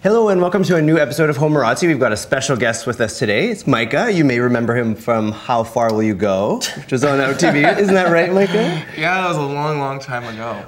Hello and welcome to a new episode of Homorazzi. We've got a special guest with us today. It's Micah. You may remember him from How Far Will You Go, which was on TV. Isn't that right, Micah? Yeah, that was a long, long time ago.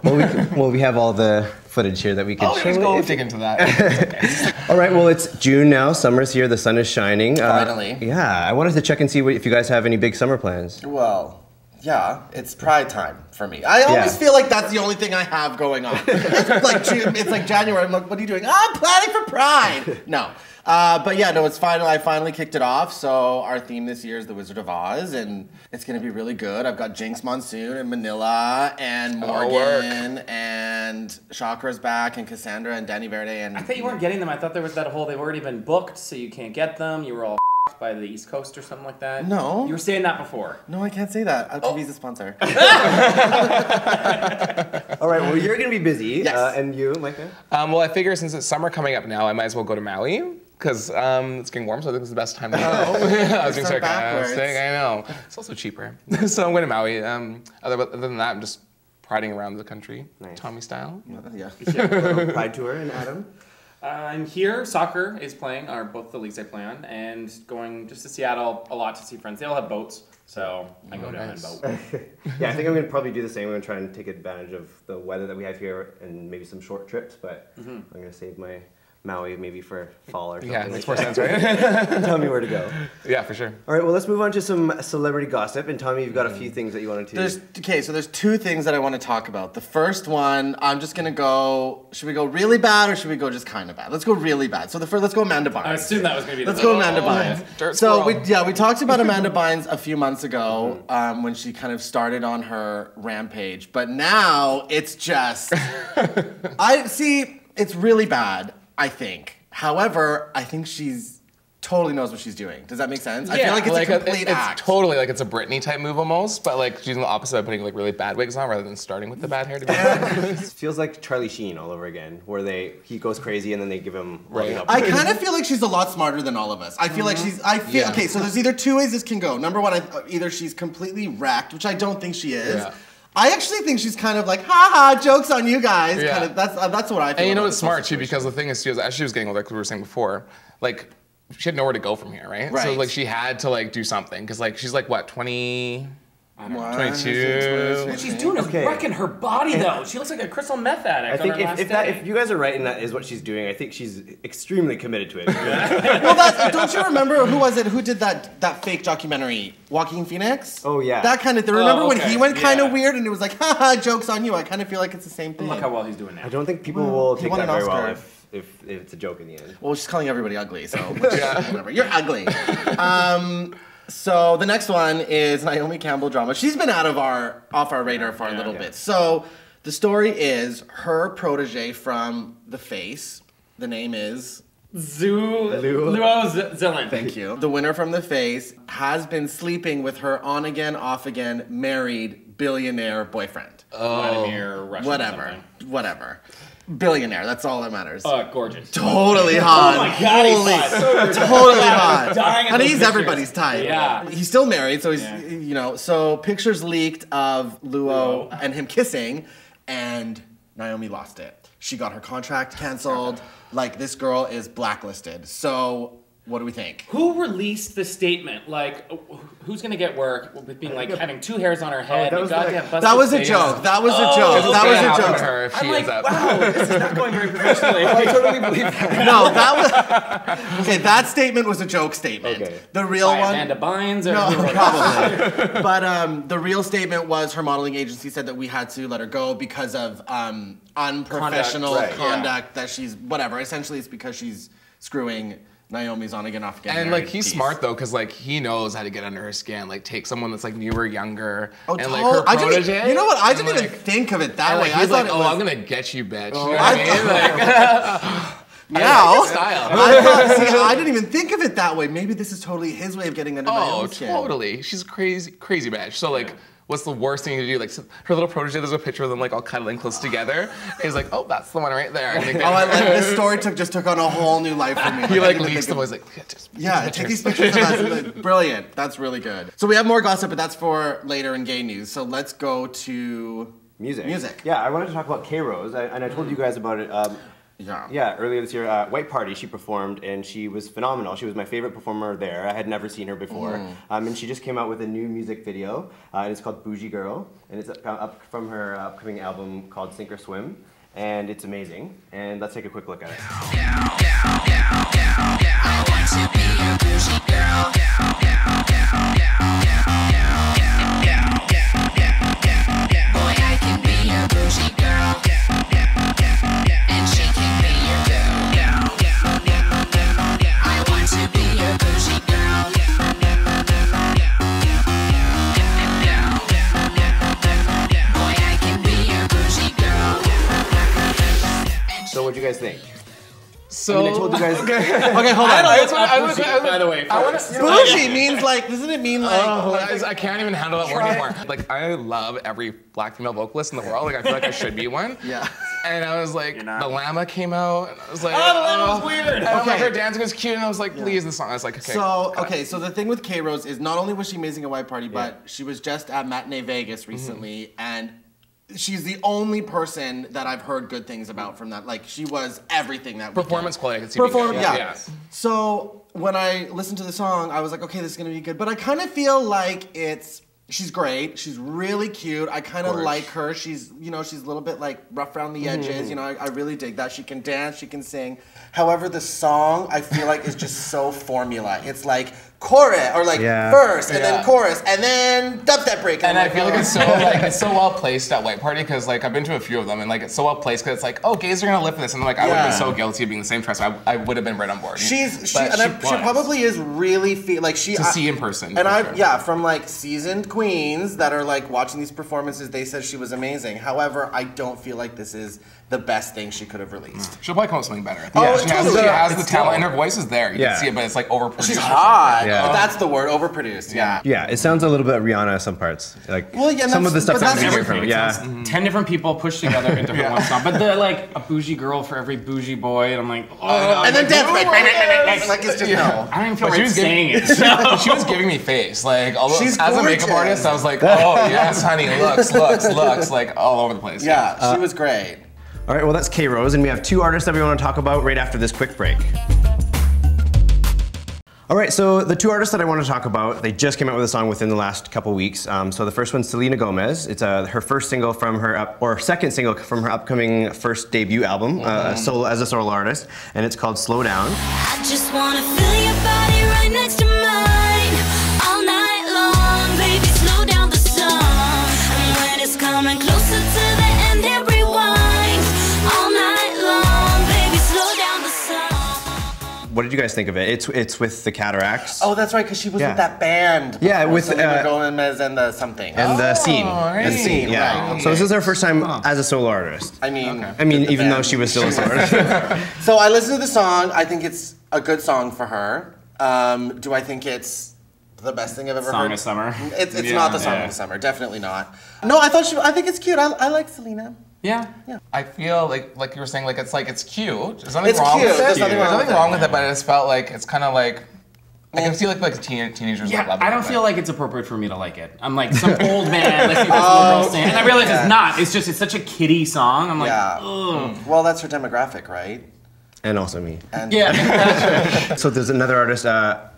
Well, we have all the footage here that we can show. Let's go dig into that. Okay. All right, well, it's June now. Summer's here. The sun is shining. Finally. Yeah, I wanted to check and see if you guys have any big summer plans. Well, yeah, it's Pride time for me. I always feel like that's the only thing I have going on. It's like June, it's like January. I'm like, what are you doing? I'm planning for Pride. No. But yeah, no, it's final. I finally kicked it off. So our theme this year is the Wizard of Oz, and it's going to be really good. I've got Jinx Monsoon and Manila and Morgan and Chakra's back and Cassandra and Danny Verde. And I thought you weren't getting them. I thought there was that whole they've already been booked, so you can't get them. You were all by the East Coast or something like that. No. You were saying that before. No, I can't say that. LTV's a sponsor. All right, well, you're going to be busy. Yes. And you, Micah? Well, I figure since it's summer coming up now, I might as well go to Maui. Because it's getting warm, so I think it's the best time to go. I was being sarcastic, I know. It's also cheaper. So I'm going to Maui. Other than that, I'm just priding around the country, Tommy style. Yeah. Pride tour, and Adam? I'm here. Soccer is playing, or both the leagues I play on, and going just to Seattle a lot to see friends. They all have boats, so I go down and boat. Yeah, I think I'm going to probably do the same. I'm going to try and take advantage of the weather that we have here and maybe some short trips, but I'm going to save my Maui maybe for fall or something. Yeah, makes more sense, right? Tell me where to go. Yeah, for sure. All right, well, let's move on to some celebrity gossip. And Tommy, you've got a few things that you wanted to... So there's two things that I want to talk about. The first one, I'm just going to go, should we go really bad or should we go just kind of bad? Let's go really bad. So let's go Amanda Bynes. I assumed that was going to be the Let's go Amanda Bynes. Dirt So squirrel. we talked about Amanda Bynes a few months ago when she kind of started on her rampage. But now it's just, it's really bad, I think. However, I think she's totally knows what she's doing. Does that make sense? Yeah, I feel like it's a complete it's act. totally like it's a Britney type move almost, but like she's the opposite by putting like really bad wigs on rather than starting with the bad hair. To be honest. It feels like Charlie Sheen all over again, where he goes crazy and then they give him... I kind of feel like she's a lot smarter than all of us. I feel like okay, so there's either two ways this can go. Number one, either she's completely wracked, which I don't think she is. Yeah. I actually think she's kind of like, ha ha, joke's on you guys. Yeah. Kind of, that's what I feel. And you know what's smart too, because the thing is, as she was getting older, like we were saying before, like she had nowhere to go from here, right? So like she had to like do something, because like she's like what, 20? 22. What she's doing is wrecking her body, though. She looks like a crystal meth addict. I think if you guys are right and that is what she's doing, I think she's extremely committed to it. Well, don't you remember who was it? Who did that fake documentary? Joaquin Phoenix? Oh yeah. That kind of thing. Remember when he went kind of weird and it was like, haha, joke's on you. I kind of feel like it's the same thing. Look how well he's doing now. I don't think people will take that very well if it's a joke in the end. Well, she's calling everybody ugly, so whatever. You're ugly. So the next one is Naomi Campbell drama. She's been off our radar for a little bit. So the story is her protege from The Face. The name is Luo Zillan. Thank you. The winner from The Face has been sleeping with her on again, off again, married billionaire boyfriend. Vladimir Russian Whatever. Billionaire, that's all that matters. Gorgeous. Totally hot. Oh my god, he's totally hot. And he's pictures. everybody's type. Yeah. He's still married, so he's, so pictures leaked of Luo and him kissing, and Naomi lost it. She got her contract canceled. Like, this girl is blacklisted. So, what do we think? Who released the statement? Like, who's gonna get work with being like having two hairs on her head? That was a joke. That was a joke. That was a joke. I'm like, wow, this is not going very professionally. I totally believe that. No, that was okay. That statement was a joke statement. Okay. The real one, Amanda Bynes, or no, probably. But the real statement was her modeling agency said that we had to let her go because of unprofessional conduct. That she's whatever. Essentially, it's because she's screwing Naomi's on again, off again. And like he's smart though, because like he knows how to get under her skin. Like take someone that's like newer, younger, and like her protege. You know what? I didn't even think of it that way. I thought, I'm gonna get you, bitch. You know what I mean? Like, style. I didn't even think of it that way. Maybe this is totally his way of getting under Naomi's skin. Oh, totally. She's crazy bitch. So like. What's the worst thing to do? Like her little protege, there's a picture of them like all cuddling close together. And he's like, oh, that's the one right there. This story just took on a whole new life for me. He like leaks them. He's like, take these pictures of us. Brilliant. That's really good. So we have more gossip, but that's for later in gay news. So let's go to music. Yeah, I wanted to talk about K-Rose, and I told you guys about it. Yeah, earlier this year, White Party, she performed, and she was phenomenal. She was my favorite performer there. I had never seen her before. And she just came out with a new music video, and it's called Bougie Girl, and it's up from her upcoming album called Sink or Swim, and it's amazing. And let's take a quick look at it. I want to be a bougie girl. Boy, I can be a bougie girl. And she can be your girl. I want to be a bougie girl. Boy, I can be a bougie girl. So what'd you guys think? So I told you guys. Okay, hold on. By the way, Bougie means like, doesn't it mean like? I can't even handle that word anymore. Like, I love every black female vocalist in the world. Like, I feel like I should be one. Yeah. And I was like, the Llama came out, and I was like, Oh, the Llama was weird. And like, her dancing was cute, and I was like, please, the song. I was like, okay. So the thing with K Rose is not only was she amazing at White Party, but she was just at Matinee Vegas recently, and she's the only person that I've heard good things about from that. Like, she was everything that Performance quality, I could see. Yeah. So when I listened to the song, I was like, okay, this is gonna be good. But I kind of feel like she's great. She's really cute. I kind of like her. She's, she's a little bit like rough around the edges. I really dig that. She can dance, she can sing. However, the song, I feel like, is just so formula. It's like chorus, or like verse, and then chorus, and then dubstep break. And I feel like it's so well placed at White Party, because like I've been to a few of them, and like it's so well placed because it's like, oh, gays are gonna live for this, and like I would have been so guilty of being the same trust. I would have been right on board. She probably is really to see in person. And from like seasoned queens that are like watching these performances, they said she was amazing. However, I don't feel like this is the best thing she could have released. She'll probably come up with something better. She has the talent, and her voice is there. You can see it, but it's like overproduced. She's hot. Yeah. That's the word, overproduced. Yeah, it sounds a little bit Rihanna some parts. Like some of the stuff that's different. 10 different people pushed together into her one song, but they're like a bougie girl for every bougie boy, and I'm like, oh. And then dance like it's just no. I don't even feel right saying it. She was giving me face. Like, as a makeup artist, I was like, oh yes, honey, looks, like all over the place. Yeah, she was great. All right, well, that's K Rose, and we have two artists that we want to talk about right after this quick break. All right, so the two artists that I want to talk about, they just came out with a song within the last couple weeks. So the first one's Selena Gomez. It's her first single from her, second single from her upcoming first debut album, as a solo artist, and it's called Slow Down. I just want to feel your body right next to mine all night long, baby, slow down the song, and when it's coming closer to the end, hit rewind all night long, baby, slow down the song. What did you guys think of it? It's with the Cataracts. Oh, that's right, because she was with that band. Yeah, with Selena Gomez and the something. And the Scene. Right. And Scene, yeah. right. Okay. So this is her first time as a solo artist. I mean, even though she was still a solo artist. So I listened to the song. I think it's a good song for her. Do I think it's the best thing I've ever heard? Song of summer. It's not the song of the summer. Definitely not. No, I think it's cute. I like Selena. Yeah. I feel like you were saying, it's cute. There's nothing wrong cute. with it. There's nothing wrong with it, but I just felt like it's kind of like I can see like teenagers love it. I don't feel like it's appropriate for me to like it. I'm like some old man listening to this little girl sing, and I realize it's not. It's such a kiddie song. I'm like, ugh. Well, that's her demographic, right? And also me. Yeah. So there's another artist,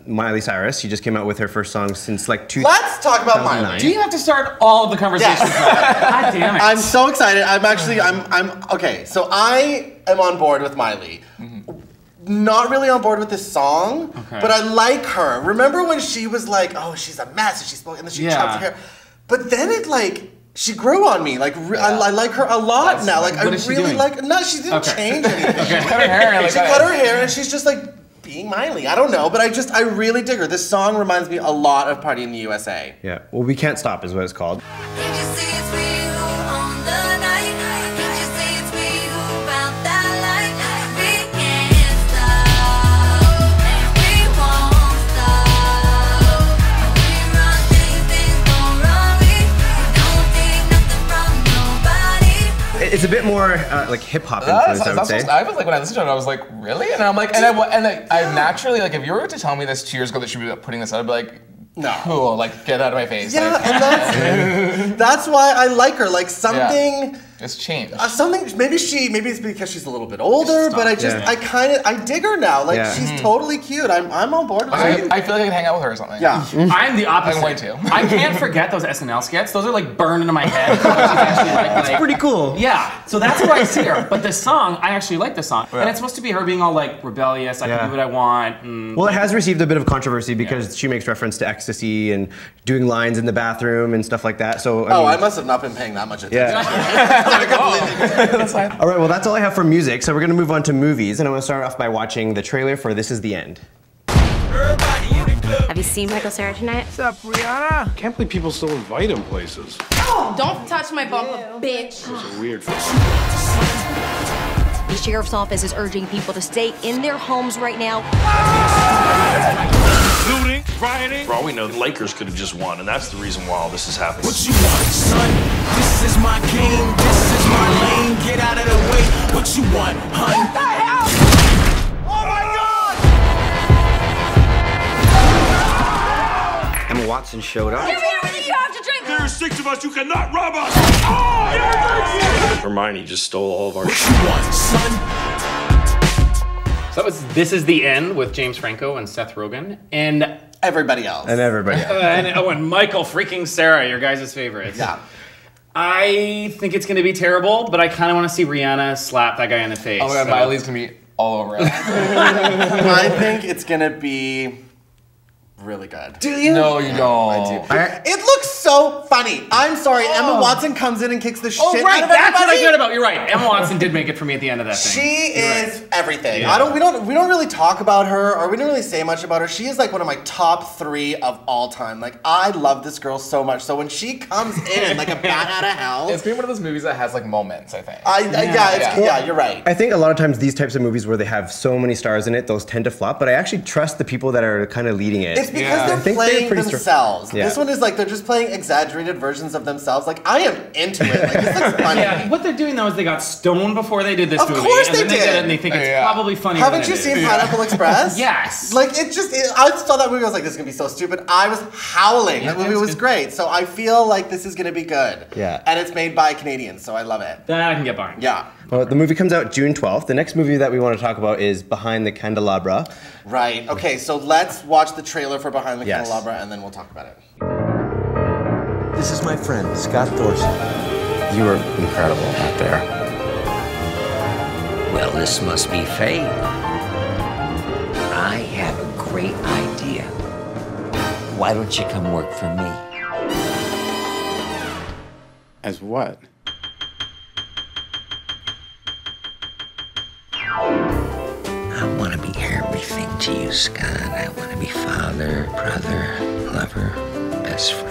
Miley Cyrus. She just came out with her first song since like 2009. Let's talk about Miley. Do you have to start all of the conversations? God damn it. I'm so excited. I'm okay. So I am on board with Miley. Not really on board with this song, but I like her. Remember when she was like, oh, she's a mess, and she spoke, and then she chopped her hair. But then she grew on me. Like, I like her a lot now. Like, I really like. No, she didn't change anything. She cut her hair. She cut her hair, and she's just like being Miley. I don't know, but I really dig her. This song reminds me a lot of Party in the USA. Yeah. Well, We Can't Stop is what it's called. It's a bit more like hip hop influence, I would say. I was like, when I listened to it, I was like, really? And I'm like, I naturally, like, if you were to tell me this 2 years ago that she'd be putting this out, I'd be like, no, cool, like, get out of my face. Yeah, like, and that's why I like her. Like, something It's changed. Maybe it's because she's a little bit older, but I dig her now. Like she's totally cute. I'm on board with her. I feel like I can hang out with her or something. Yeah. I'm the opposite. I'm way too. I can't forget those SNL skits. Those are like burned into my head. It's pretty cool. Yeah. So that's where I see her. But this song, I actually like this song. And it's supposed to be her being all like rebellious. I can do what I want. Well, it has received a bit of controversy because she makes reference to ecstasy and doing lines in the bathroom and stuff like that. So I must have not been paying that much attention. Yeah. That's fine. All right, well, that's all I have for music, so we're going to move on to movies, and I'm going to start off by watching the trailer for This Is the End. Have you seen Michael Cera tonight? What's up, Brianna? Can't believe people still invite him places. Oh, don't touch my bumper, bitch. Those are weird. The sheriff's office is urging people to stay in their homes right now. Looting, rioting. For all we know, the Lakers could have just won, and that's the reason why all this is happening. What you want, son? This is my game. This is my lane. Get out of the way. What you want, hun? What the hell? Oh my God! Emma Watson showed up. Give me everything you have to drink. There are 6 of us. You cannot rob us. Oh, Hermione just stole all of our. What you want, son? So that was This Is the End with James Franco and Seth Rogen. And everybody else. And everybody else. and Michael freaking Cera, your guys' favorites. Yeah. I think it's going to be terrible, but I kind of want to see Rihanna slap that guy in the face. Oh my God, Miley's going to be all over it. I think it's going to be really good. Do you? No, you don't. I do. It looks so funny. I'm sorry. Emma Watson comes in and kicks the shit Oh, right, out of that's what I everybody. cared about. You're right. Emma Watson did make it for me at the end of that thing. She is everything. Yeah. We don't really talk about her, or we don't really say much about her. She is like one of my top 3 of all time. Like, I love this girl so much. So when she comes in like a bat out of hell, It's been one of those movies that has like moments, I think. yeah, you're right. I think a lot of times these types of movies where they have so many stars in it, those tend to flop, but I actually trust the people that are kind of leading it. It's because I they're think playing pretty themselves. Yeah. This one is like they're just playing exaggerated versions of themselves. Like, I am into it. Like, this looks funny. Yeah, what they're doing though is they got stoned before they did this Of movie. course and they then they did. did it and they think it's probably funny. Haven't you seen Pineapple Express? Yes. Like, I saw that movie, I was like, this is going to be so stupid. I was howling. That movie was great. So I feel like this is going to be good. Yeah. And it's made by Canadians, so I love it. That I can get behind. Yeah. Well, the movie comes out June 12th. The next movie that we want to talk about is Behind the Candelabra. Right. Okay, so let's watch the trailer for Behind the Yes. Candelabra, and then we'll talk about it. This is my friend, Scott Thorson. You were incredible out there. Well, this must be fate. I have a great idea. Why don't you come work for me? As what? I want to be everything to you, Scott. I want to be father, brother, lover, best friend.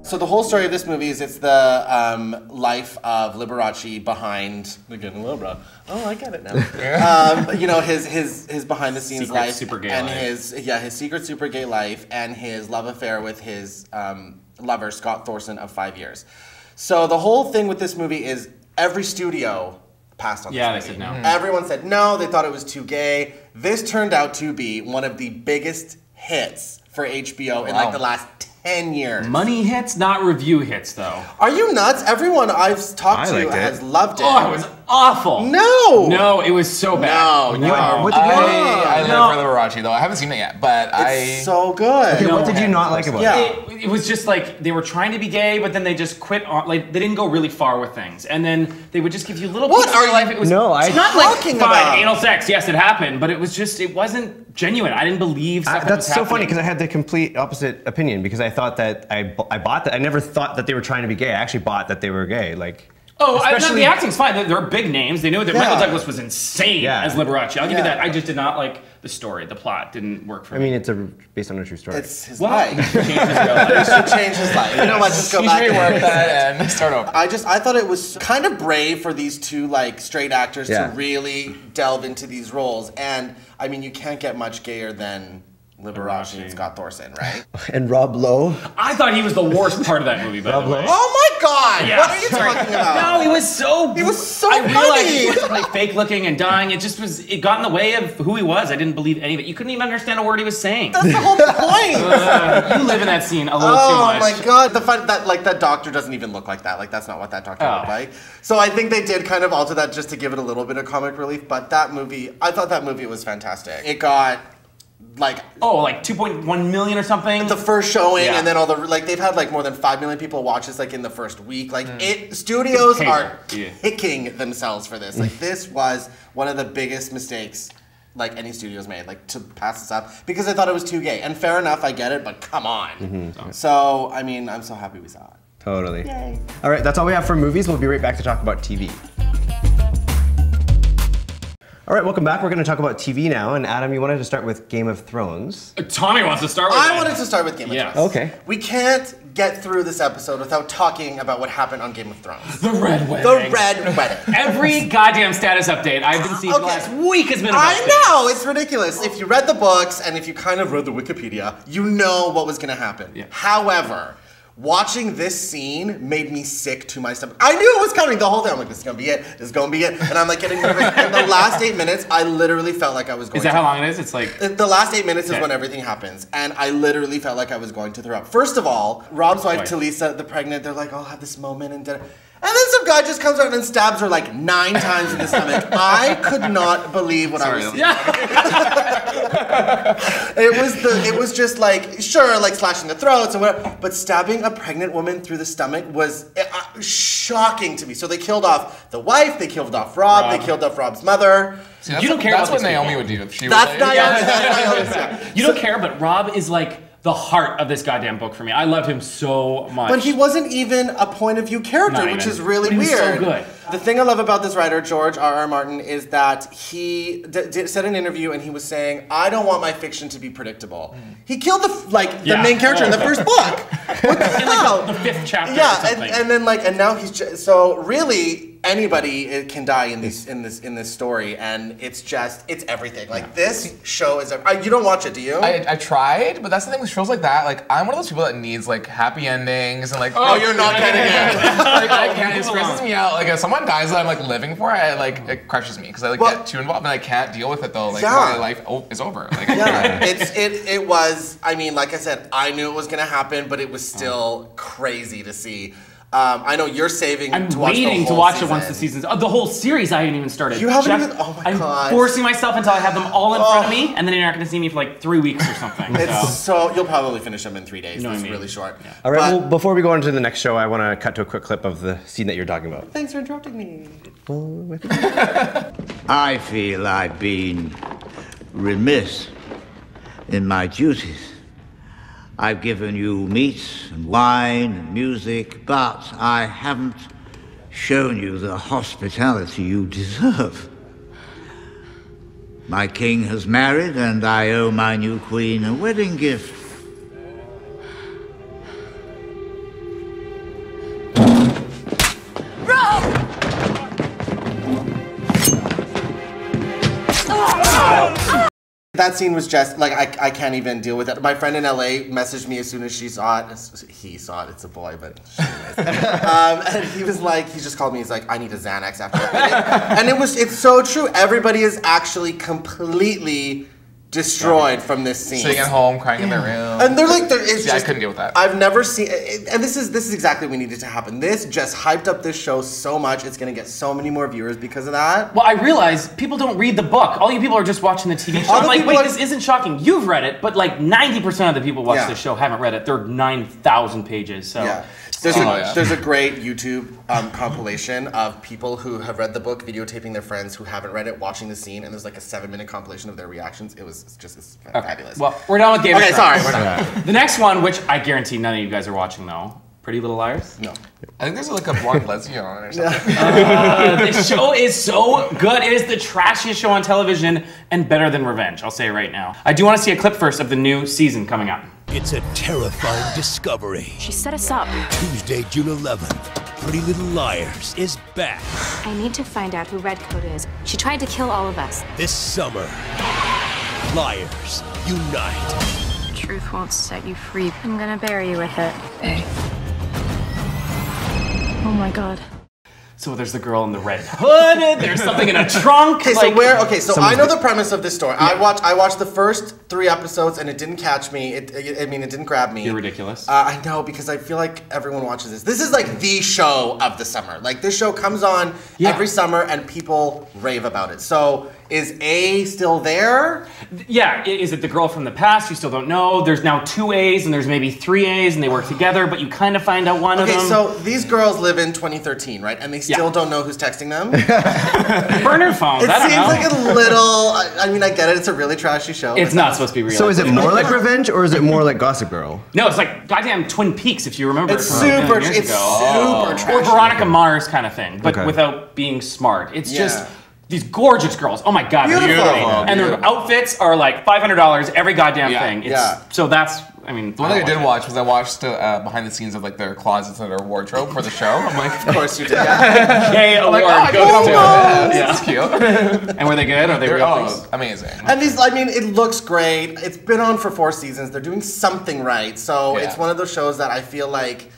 So the whole story of this movie is it's the life of Liberace behind the Candelabra. Oh, I get it now. You know, his behind the scenes Secret life super gay and life. his secret super gay life and his love affair with his lover Scott Thorson of 5 years. So the whole thing with this movie is every studio passed on Yeah, this they movie. said no. Everyone said no. They thought it was too gay. This turned out to be one of the biggest hits for HBO in like the last 10 years. Money hits, not review hits, though. Are you nuts? Everyone I've talked to has loved it. Oh, it was awful. No! No, it was so bad. No. I live for Liberace though. I haven't seen it yet, but It's so good. Okay, what did you not like about it? It was just like they were trying to be gay, but then they just quit on, like they didn't go really far with things, and then they would just give you little What pieces are of life. you- It was No, it's I- not like talking fine about? anal sex. Yes, it happened, but it was just it wasn't genuine. I didn't believe stuff that That's was so funny happening. because I had the complete opposite opinion because I thought that I bought that. I never thought that they were trying to be gay. I actually bought that they were gay. Like, Oh, especially- the acting's fine. They're big names. They knew that Michael Douglas was insane Yeah. as Liberace. I'll give you Yeah. that. I just did not like the story. The plot didn't work for I me. mean, it's based on a true story. It's his Well, life. it changed his real life. It should change his life. You know what? Just go Teach back me and work that and start over. I thought it was kind of brave for these two like straight actors Yeah. to really delve into these roles. And I mean, you can't get much gayer than Liberace and Scott Thorson, right? And Rob Lowe. I thought he was the worst part of that movie, by the way. Oh my God! Yeah, What are you talking about? No, he was so. I realized he was like fake looking and dying. It just was. It got in the way of who he was. I didn't believe any of it. You couldn't even understand a word he was saying. That's the whole point. You live in that scene a little too much. Oh my God! The fact that like that doctor doesn't even look like that. Like that's not what that doctor looked like. So I think they did kind of alter that just to give it a little bit of comic relief. But that movie, I thought that movie was fantastic. It got. Like 2.1 million or something. The first showing, and then all the they've had like more than 5 million people watch this like in the first week. Like studios are kicking themselves for this. Like this was one of the biggest mistakes like any studios made, like to pass this up because I thought it was too gay. And fair enough, I get it, but come on. So I mean, I'm so happy we saw it. Totally. Yay. All right, that's all we have for movies. We'll be right back to talk about TV. All right, welcome back. We're going to talk about TV now. And Adam, you wanted to start with Game of Thrones. Tommy wants to start with I wanted to start with Game of Thrones. Okay. We can't get through this episode without talking about what happened on Game of Thrones. The Red Wedding. The Red Wedding. Every goddamn status update I've been seeing the last week has been about I know, it's ridiculous. If you read the books and if you kind of read the Wikipedia, you know what was going to happen. Yeah. However, watching this scene made me sick to my stomach. I knew it was coming the whole time. I'm like, this is gonna be it. This is gonna be it. And I'm like getting nervous. In the last 8 minutes, I literally felt like I was going to. Is that how long it is? It's like... The last 8 minutes is when everything happens. And I literally felt like I was going to throw up. First of all, Rob's wife, Talisa, the pregnant, they're like, I'll have this moment and and then some guy just comes around and stabs her like 9 times in the stomach. I could not believe what I was seeing. It was just like, sure, like slashing the throats and whatever, but stabbing a pregnant woman through the stomach was shocking to me. So they killed off the wife, they killed off Rob. They killed off Rob's mother. See, you don't care. That's what Naomi would do if she was. That's Naomi. You don't care, but Rob is like the heart of this goddamn book for me. I loved him so much. But he wasn't even a point of view character, which is really weird. So good. The thing I love about this writer, George R.R. Martin, is that he said in an interview and he was saying, I don't want my fiction to be predictable. He killed the main character in the first book. What the hell? Like the 5th chapter yeah, or something. and then and now he's just, so really anybody can die in this story, and it's everything. Like this show is you don't watch it, do you? I tried, but that's the thing with shows like that. Like I'm one of those people that needs like happy endings and like you're not getting it. Like I can't. It stresses me out. Like if someone dies that I'm like living for, it crushes me because I get too involved and I can't deal with it though. Like my life is over. Like it was. I mean, like I said, I knew it was gonna happen, but it was still crazy to see. I know you're saving. I'm to watch waiting the to whole watch season. it once the season's. The whole series I haven't even started. You haven't even. Oh my God! I'm forcing myself until I have them all in front of me, and then you're not going to see me for like 3 weeks or something. So you'll probably finish them in 3 days. It's really short. Yeah. All right. Well, before we go on to the next show, I want to cut to a quick clip of the scene that you're talking about. Thanks for interrupting me. I feel I've been remiss in my duties. I've given you meats and wine and music, but I haven't shown you the hospitality you deserve. My king has married, and I owe my new queen a wedding gift. That scene was just like I can't even deal with it. My friend in LA messaged me as soon as she saw it. He saw it. It's a boy, but and he was like, he just called me. He's like, I need a Xanax after that. And it's so true. Everybody is actually completely destroyed from this scene. Sitting at home, crying in their room. And they're like, I couldn't deal with that. I've never seen, and this is exactly what needed to happen. This just hyped up this show so much. It's gonna get so many more viewers because of that. Well, I realize people don't read the book. All you people are just watching the TV show. I'm like, wait, this isn't shocking. You've read it, but like 90% of the people watch this show haven't read it. They're 9,000 pages. So. Yeah. There's a great YouTube compilation of people who have read the book videotaping their friends who haven't read it, watching the scene, and there's like a 7-minute compilation of their reactions. It's fabulous. Well, we're done with Game of Thrones. Sorry, we're done. The next one, which I guarantee none of you guys are watching though, Pretty Little Liars? No. I think there's like a blonde lesbian on it or something. This show is so good. It is the trashiest show on television and better than Revenge. I'll say it right now. I do want to see a clip first of the new season coming up. It's a terrifying discovery. She set us up. Tuesday, June 11th, Pretty Little Liars is back. I need to find out who Redcoat is. She tried to kill all of us. This summer, Liars. unite. Truth won't set you free. I'm gonna bury you with it. Hey. Oh my God. So there's the girl in the red hood. There's something in a trunk. Okay, so where? Okay, so I know the premise of this story. Yeah. I watched the first 3 episodes and it didn't catch me. It didn't grab me. You're ridiculous. I know, because I feel like everyone watches this. This is like the show of the summer. Like, this show comes on every summer and people rave about it. So is A still there? Yeah, is it the girl from the past? You still don't know. There's now 2 A's and there's maybe 3 A's and they work together, but you kind of find out one of them. Okay, so these girls live in 2013, right? And they still don't know who's texting them? Burner phones, It seems like a little, I mean, I get it, it's a really trashy show. It's not supposed to be real. So is it more like Revenge or is it more like Gossip Girl? No, it's like goddamn Twin Peaks, if you remember. It's super trashy. Or Veronica Mars kind of thing, but without being smart. It's just these gorgeous girls. Oh my God, beautiful. And their outfits are like $500 every goddamn thing. So that's, I mean, the one thing I did watch was I watched behind the scenes of like their closets and their wardrobe for the show. I'm like, of course you did. Yay, award goes to It's cute. And were they good? Are they real things? Amazing. And these, I mean, it looks great. It's been on for 4 seasons. They're doing something right. So it's one of those shows that I feel like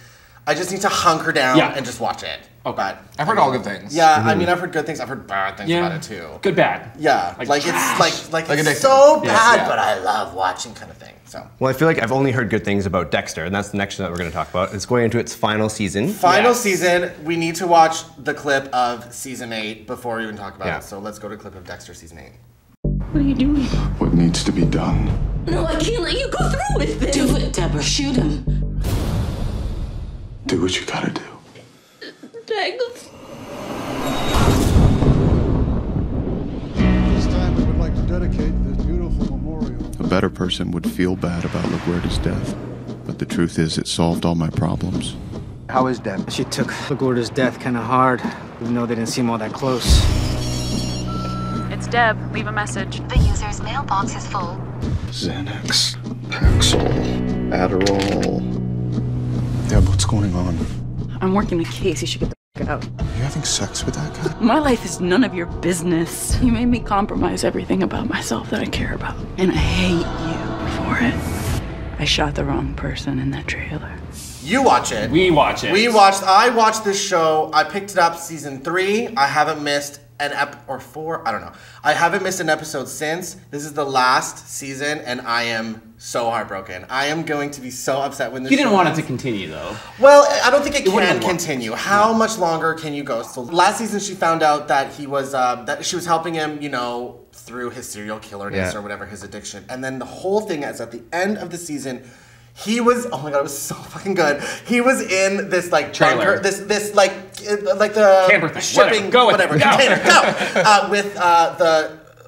I just need to hunker down and just watch it. Oh, but I've heard all good things. Yeah, I mean, I've heard good things. I've heard bad things about it too. Good, bad. Yeah, like it's like it's Dexter. so bad, but I love watching kind of thing. So. Well, I feel like I've only heard good things about Dexter, and that's the next show that we're going to talk about. It's going into its final season. Final season. We need to watch the clip of season 8 before we even talk about it. So let's go to a clip of Dexter season 8. What are you doing? What needs to be done? No, I can't let you go through with this. Do it, Deborah. Shoot him. Do what you gotta do. Thanks. This time we would like to dedicate this beautiful memorial. A better person would feel bad about LaGuardia's death, but the truth is it solved all my problems. How is Deb? She took LaGuardia's death kind of hard, even though they didn't seem all that close. It's Deb. Leave a message. The user's mailbox is full. Xanax, Paxil, Adderall. Deb, what's going on? I'm working the case. You should get the f*** out. Are you having sex with that guy? My life is none of your business. You made me compromise everything about myself that I care about. And I hate you for it. I shot the wrong person in that trailer. You watch it. We watch it. I watched this show. I picked it up season 3. I haven't missed an or 4. I don't know. I haven't missed an episode since. This is the last season, and I am so heartbroken. I am going to be so upset when this You didn't show want ends. it to continue, though. Well, I don't think it wouldn't can have worked. continue. How much longer can you go? So last season, she found out that he was that she was helping him, you know, through his serial killerness or whatever, his addiction. And then the whole thing is at the end of the season, he was, oh my God, it was so fucking good. He was in this like Trailer. bunker, this like the camper thing. shipping, Whatever. container,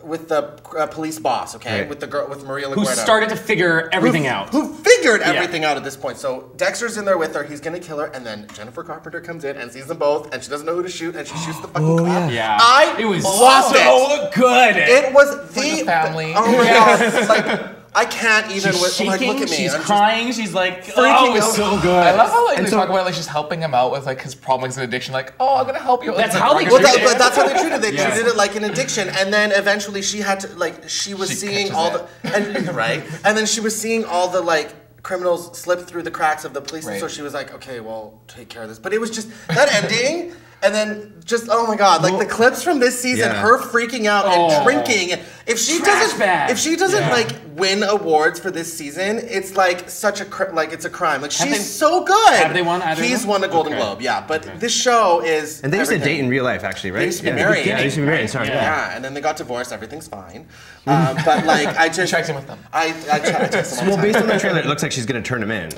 with the police boss, okay, with the girl, with Maria LaGuardia. Who started to figure everything out. Who figured everything out at this point. So Dexter's in there with her, he's gonna kill her, and then Jennifer Carpenter comes in and sees them both, and she doesn't know who to shoot, and she shoots the fucking cop. It was loved so good. It was the family. Oh my God. Like, I can't even She's with shaking, like look at me. she's I'm just crying, she's like, freaking oh, it's out. so good. I love how like, they talk about like she's helping him out with like his problems and addiction. Like, oh, I'm gonna help you. That's like, how they Well, treated it. that's how they treated it. They treated it like an addiction, and then eventually she had to like she was seeing all the and then she was seeing all the like criminals slip through the cracks of the police, and so she was like, okay, well, take care of this. But it was just that ending. And then just, oh my God, like the clips from this season, her freaking out and drinking. If she doesn't like win awards for this season, it's like such a, it's a crime. Like she's so good. Have they won either? He's won a Golden Globe, But this show is And they used to date in real life, actually, right? They used to be married. Yeah, they used to be married, sorry. Yeah, and then they got divorced, everything's fine. But like, I just... checked in with them. I text them all the Well, time. based on the trailer, it looks like she's going to turn him in.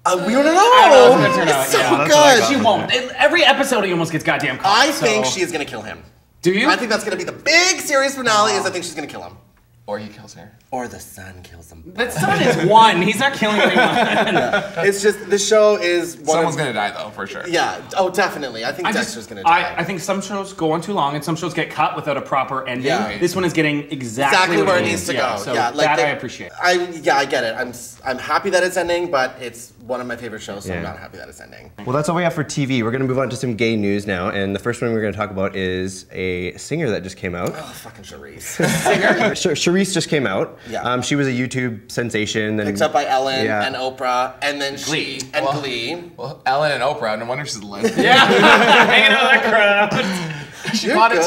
We don't know. I don't know. It's gonna turn out, It's so yeah. good. She won't. Every episode, he almost gets goddamn caught. I think she is going to kill him. Do you? I think that's going to be the big series finale. Is I think she's going to kill him. Or he kills her. Or the son kills him. The son is one. He's not killing anyone. It's just the show is. Someone's gonna die though, for sure. Yeah. Oh, definitely. I think Dexter's gonna die. I think some shows go on too long, and some shows get cut without a proper ending. Yeah. This one is getting exactly where it needs to go. So yeah, like that I appreciate. I get it. I'm happy that it's ending, but it's one of my favorite shows, so I'm not happy that it's ending. Well, that's all we have for TV. We're going to move on to some gay news now, and the first one we're going to talk about is a singer that just came out. Oh, fucking Charisse. Singer? Charisse just came out. Yeah. She was a YouTube sensation. And, picked up by Ellen and Oprah, and then Glee. Glee. Well, Ellen and Oprah. No wonder she's a lesbian. Yeah, hanging out with that crowd. She bought it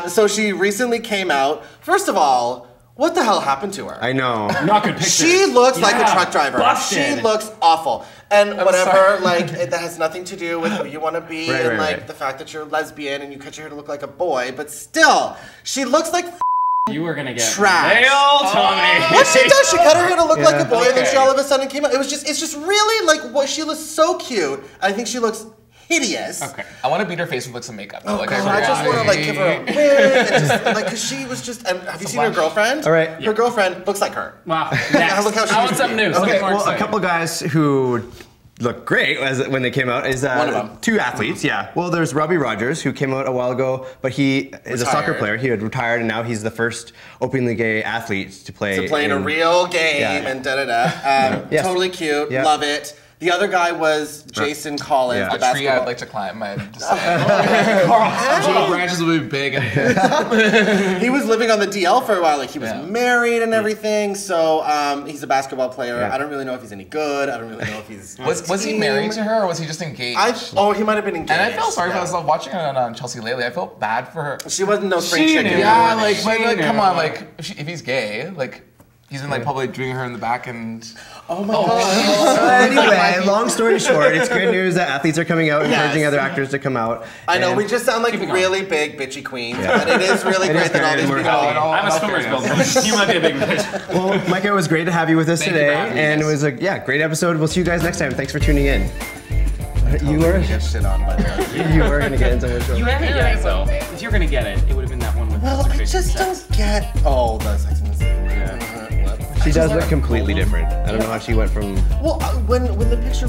to So she recently came out. First of all, what the hell happened to her? I know. Not good pictures. She looks like a truck driver. Busted. She looks awful. And whatever, like, that has nothing to do with who you want to be and, the fact that you're lesbian and you cut your hair to look like a boy, but still, she looks like you were gonna get trash. nailed, Tommy. What she does, she cut her hair to look like a boy, and then she all of a sudden came out. It's just really, like, what she looks so cute. I think she looks hideous. Okay. I want to beat her face with some makeup. Oh, God, I just want to, like, give her a wig and just, like, because she was just, and have you seen her girlfriend? All right. Her girlfriend looks like her. Wow. Look how she I want something new. Okay, well, a couple guys who look great when they came out is one of them. Two athletes, yeah. Well, there's Robbie Rogers, who came out a while ago, but he is a soccer player. He had retired, and now he's the first openly gay athlete to play in a real game and da-da-da. Yes. Totally cute. Yeah. Love it. The other guy was Jason Collins, the a tree basketball. I'd like to climb. I'm just saying. All branches will be big. He was living on the DL for a while. Like, he was married and everything. So he's a basketball player. Yeah. I don't really know if he's any good. I don't really know if he's Was he married to her, or was he just engaged? He might have been engaged. And I felt sorry for myself watching her on Chelsea lately. I felt bad for her. She wasn't no spring chicken. Yeah, like come on, like if he's gay, like. He's in like probably doing her in the back and. Oh my god. Anyway, long story short, it's good news that athletes are coming out, encouraging other actors to come out. I know, we just sound like really big bitchy queens, but it is really great that all these people. I'm a swimmer's build. You might be a big bitch. Well, Micah, it was great to have you with us today, and it was a great episode. We'll see you guys next time. Thanks for tuning in. You were get shit on by the You were gonna get into it. You haven't get it though. If you're gonna get it, it would have been that one with. Well, I just don't get. Oh, the Sex and the City. She does look completely different. I don't know how she went from. Well, when the picture